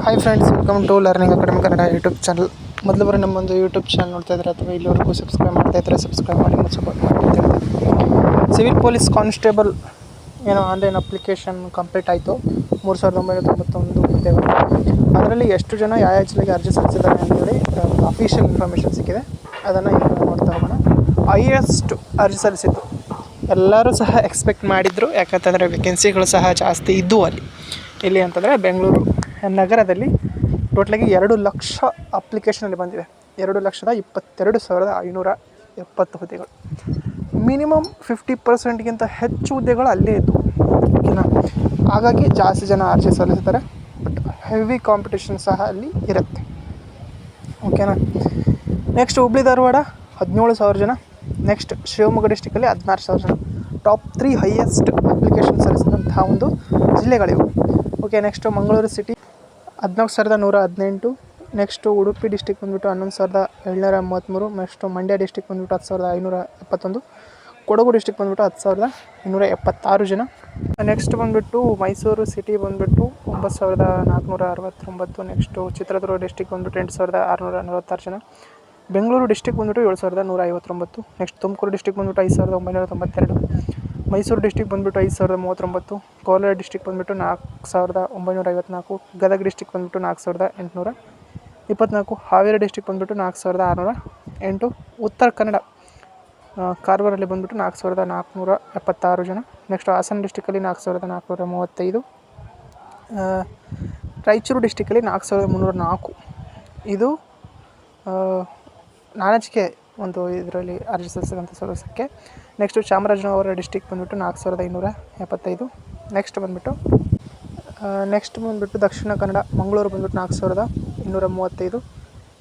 Hi friends, welcome to learning academy Kannada YouTube channel. ಮೊದಲು ಬರೋ ನಮ್ಮೊಂದು YouTube channel ನೋಡ್ತಾ ಇದ್ದಾರೆ ಅಥವಾ ಇಲ್ಲಿವರೆಗೂ ಸಬ್ಸ್ಕ್ರೈಬ್ ಮಾಡ್ತಾ ಇದ್ದರೆ ಸಬ್ಸ್ಕ್ರೈಬ್ ಮಾಡಿ ಮತ್ತು ಸಪೋರ್ಟ್ ಮಾಡಿ ಅಂತ ಹೇಳ್ತೀನಿ. ಸಿವಿಲ್ ಪೊಲೀಸ್ ಕಾನ್ಸ್ಟೇಬಲ್ ಏನೋ ಆನ್ಲೈನ್ ಅಪ್ಲಿಕೇಶನ್ ಕಂಪ್ಲೀಟ್ ಆಯಿತು. 3991 ಹುದ್ದೆಗಳು. ಅದರಲ್ಲಿ ಎಷ್ಟು ಜನ ಯಾವ ಜಿಲ್ಲೆಗೆ ಅರ್ಜಿ ಸಲ್ಲಿಸಿದ್ದಾರೆ ಅಂತೇಳಿ ಅಫಿಷಿಯಲ್ ಇನ್ಫಾರ್ಮೇಷನ್ ಸಿಕ್ಕಿದೆ. ಅದನ್ನು ಈಗ ನೋಡ್ತಾ ಹೋಗೋಣ. ಹೈಯೆಸ್ಟ್ ಅರ್ಜಿ ಸಲ್ಲಿಸಿದ್ದು ಎಲ್ಲರೂ ಸಹ ಎಕ್ಸ್ಪೆಕ್ಟ್ ಮಾಡಿದರು, ಯಾಕಂತಂದರೆ ವೇಕೆನ್ಸಿಗಳು ಸಹ ಜಾಸ್ತಿ ಇದ್ದವು ಇಲ್ಲಿ ಅಂತಂದರೆ ಬೆಂಗಳೂರು ನಗರದಲ್ಲಿ ಟೋಟಲಾಗಿ 2 ಲಕ್ಷ ಅಪ್ಲಿಕೇಶನಲ್ಲಿ ಬಂದಿದೆ. 2,22,570 ಹುದ್ದೆಗಳು. ಮಿನಿಮಮ್ 50% ಹೆಚ್ಚು ಹುದ್ದೆಗಳು ಅಲ್ಲೇ ಇದ್ದವು. ಓಕೆನಾ, ಹಾಗಾಗಿ ಜಾಸ್ತಿ ಜನ ಅರ್ಜಿ ಸಲ್ಲಿಸ್ತಾರೆ. ಬಟ್ ಹೆವಿ ಕಾಂಪಿಟೇಷನ್ ಸಹ ಅಲ್ಲಿ ಇರುತ್ತೆ. ಓಕೆನಾ. ನೆಕ್ಸ್ಟ್ ಹುಬ್ಳಿ ಧಾರವಾಡ 17,000 ಜನ. ನೆಕ್ಸ್ಟ್ ಶಿವಮೊಗ್ಗ ಡಿಸ್ಟಿಕಲ್ಲಿ 16,000 ಜನ. ಟಾಪ್ 3 ಹೈಯೆಸ್ಟ್ ಅಪ್ಲಿಕೇಶನ್ ಸಲ್ಲಿಸಿದಂತಹ ಒಂದು ಜಿಲ್ಲೆಗಳಿವು. Okay. Next Mangaluru city 14,118. Next Udupi district ಬಂದುಬಿಟ್ಟು 11,733. ನೆಕ್ಸ್ಟು ಮಂಡ್ಯ ಡಿಸ್ಟಿಕ್ ಬಂದುಬಿಟ್ಟು 10,571. ಕೊಡಗು ಡಿಸ್ಟಿಕ್ ಬಂದುಬಿಟ್ಟು 10,276 ಜನ. ನೆಕ್ಸ್ಟ್ ಬಂದುಬಿಟ್ಟು ಮೈಸೂರು ಸಿಟಿ ಬಂದುಬಿಟ್ಟು 9,469. ನೆಕ್ಸ್ಟು ಚಿತ್ರದುರ್ಗ ಡಿಸ್ಟಿಕ್ ಬಂದುಬಿಟ್ಟು 8,646 ಜನ. ಬೆಂಗಳೂರು ಡಿಸ್ಟಿಕ್ ಬಂದುಬಿಟ್ಟು 7,159. ನೆಕ್ಸ್ಟ್ ತುಮಕೂರು ಡಿಸ್ಟಿಕ್ ಬಂದುಬಿಟ್ಟು 5,992. ಮೈಸೂರು ಡಿಸ್ಟಿಕ್ ಬಂದುಬಿಟ್ಟು 5,039. ಕೋಲಾರ ಡಿಸ್ಟಿಕ್ ಬಂದುಬಿಟ್ಟು 4,954. ಗದಗ ಡಿಸ್ಟಿಕ್ ಬಂದುಬಿಟ್ಟು 4,824. ಹಾವೇರಿ ಡಿಸ್ಟಿಕ್ ಬಂದುಬಿಟ್ಟು 4,608. ಉತ್ತರ ಕನ್ನಡ ಕಾರವಾರಲ್ಲಿ ಬಂದುಬಿಟ್ಟು 4,476 ಜನ. ನೆಕ್ಸ್ಟ್ ಹಾಸನ ಡಿಸ್ಟಿಕಲ್ಲಿ 4,435. ರಾಯಚೂರು ಡಿಸ್ಟಿಕಲ್ಲಿ 4,304. ಇದು ನಾನಾಜಿಕೆ ಒಂದು ಇದರಲ್ಲಿ ಅರ್ಜಿ ಸಲ್ಲಿಸಿದಂಥ ಸದಸ್ಯಕ್ಕೆ. ನೆಕ್ಸ್ಟು ಚಾಮರಾಜನಗರ ಡಿಸ್ಟಿಕ್ ಬಂದುಬಿಟ್ಟು 4,575. ನೆಕ್ಸ್ಟ್ ಬಂದುಬಿಟ್ಟು ದಕ್ಷಿಣ ಕನ್ನಡ ಮಂಗಳೂರು ಬಂದುಬಿಟ್ಟು 4,235.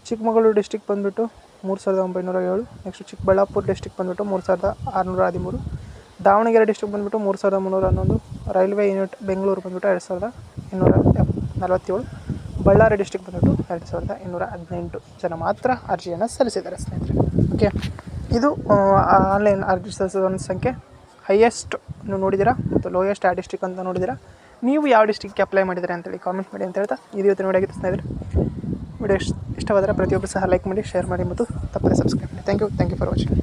ಚಿಕ್ಕಮಗಳೂರು ಡಿಸ್ಟಿಕ್ ಬಂದುಬಿಟ್ಟು 3,907. ನೆಕ್ಸ್ಟ್ ಚಿಕ್ಕಬಳ್ಳಾಪುರ ಡಿಸ್ಟಿಕ್ ಬಂದುಬಿಟ್ಟು 3,613. ದಾವಣಗೆರೆ ಡಿಸ್ಟಿಕ್ ಬಂದುಬಿಟ್ಟು 3,311. ರೈಲ್ವೆ ಯೂನಿಟ್ ಬೆಂಗಳೂರು ಬಂದುಬಿಟ್ಟು 2,247. ಬಳ್ಳಾರಿ ಡಿಸ್ಟಿಕ್ ಬಂದುಬಿಟ್ಟು 2,218 ಜನ ಮಾತ್ರ ಅರ್ಜಿಯನ್ನು ಸಲ್ಲಿಸಿದ್ದಾರೆ ಸ್ನೇಹಿತರೆ. ಓಕೆ, ಇದು ಆನ್ಲೈನ್ ಅರ್ಜಿ ಸಲ್ಲಿಸಿದ ಒಂದು ಸಂಖ್ಯೆ. ಹೈಯೆಸ್ಟ್ ನೀವು ನೋಡಿದ್ದೀರಾ ಮತ್ತು ಲೋಯೆಸ್ಟ್ ಆ ಡಿಸ್ಟಿಕ್ ಅಂತ ನೋಡಿದ್ದೀರಾ. ನೀವು ಯಾವ ಡಿಸ್ಟಿಕ್ಗೆ ಅಪ್ಲೈ ಮಾಡಿದ್ದೀರಾ ಅಂತೇಳಿ ಕಾಮೆಂಟ್ ಮಾಡಿ ಅಂತ ಹೇಳ್ತಾ ಇದು ಇವತ್ತಿನ ವಿಡಿಯೋ ಆಗಿತ್ತು ಸ್ನೇಹಿತರೆ. ವಿಡಿಯೋ ಇಷ್ಟವಾದರೆ ಪ್ರತಿಯೊಬ್ಬರು ಸಹ ಲೈಕ್ ಮಾಡಿ, ಶೇರ್ ಮಾಡಿ ಮತ್ತು ತಪ್ಪದೆ ಸಬ್ಸ್ಕ್ರೈಬ್ ಮಾಡಿ. Thank you for watching.